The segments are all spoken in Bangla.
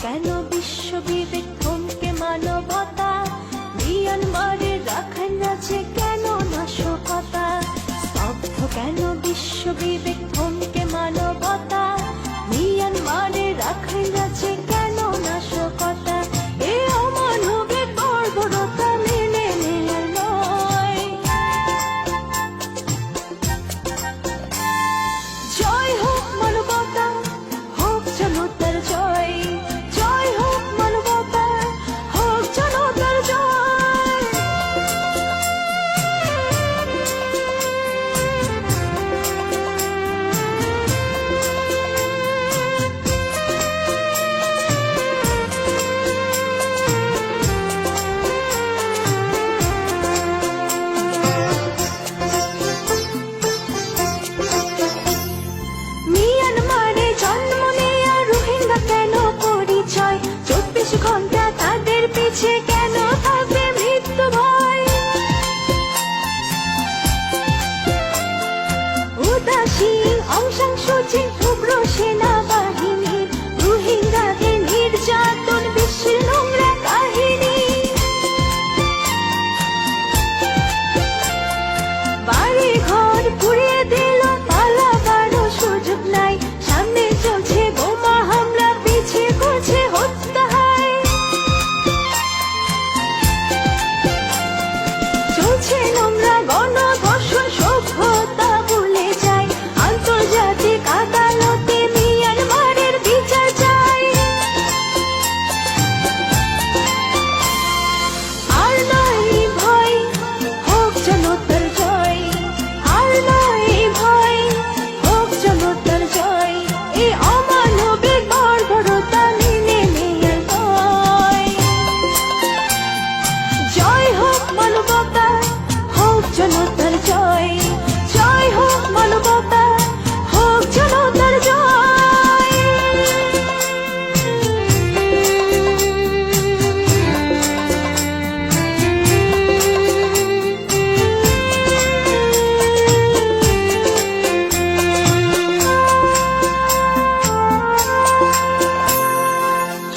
কেন বিশ্ববিবেক থমকে মানবতা, মিয়ানমারের রাখাইন রাজ্যে কেন নাশকতা, স্তব্ধ কেন বিশ্ববিবেক থমকে মানবতা, মিয়ানমারের রাখাইন রাজ্যে কেন নাশকতা, এ অমানবিক বর্বরতা মেনে নেয়ার নয়। জয় হোক মানবতা, হোক জনতার জয়, জয় হোক মানবতা, হোক জনতার জয়। মিয়ানমারে জন্ম নেয়া রোহিঙ্গা কেন পরিচয়, 24 ঘন্টা তাদের পিছে কেন থাকবে মৃত্যু ভয়। উদাসীন অং সান সু চি উগ্র সেনাবাহিনী, রোহিঙ্গাদের নির্যাতন বিশ্বের নোংরা কাহিনী। বাড়ি ঘর পুড়িয়ে দিল, পালাবারও সুযোগ নাই, সামনে চলছে বোমা হামলা, পিছিয়ে করছে হত্যা হায়। চলছে নোংরা গণধর্ষণ, সভ্যতা ভুলে যায়, আন্তর্জাতিক আদালতে মিয়ানমারের বিচার চাই। আর নয় ভয়, হোক জনতার জয়, আর নয় ভয়, হোক জনতার জয়, এ অমানবিক বর্বরতা মেনে নেয়ার নয়। জয় হোক মানবতা, হোক জনতার জয়, জয় হোক মানবতা, হোক জনতার জয়।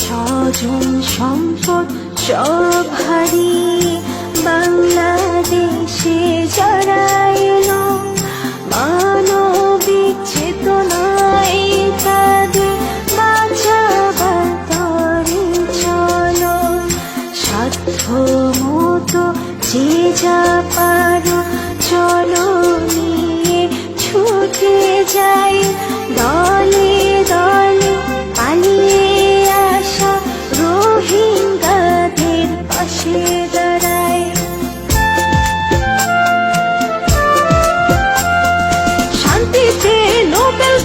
স্বজন সম্পদ সব হারিয়ে বাংলাদেশে যারা এলো, মানবিক চেতনায় তাদের বাঁচাবার তরে চলো। সাধ্য মতো যে যা পারো চলো নিয়ে ছুটে যাই, দলে দলে পালিয়ে আসা রোহিঙ্গাদের পাশে দাঁড়ায়। শান্তিতে নোবেল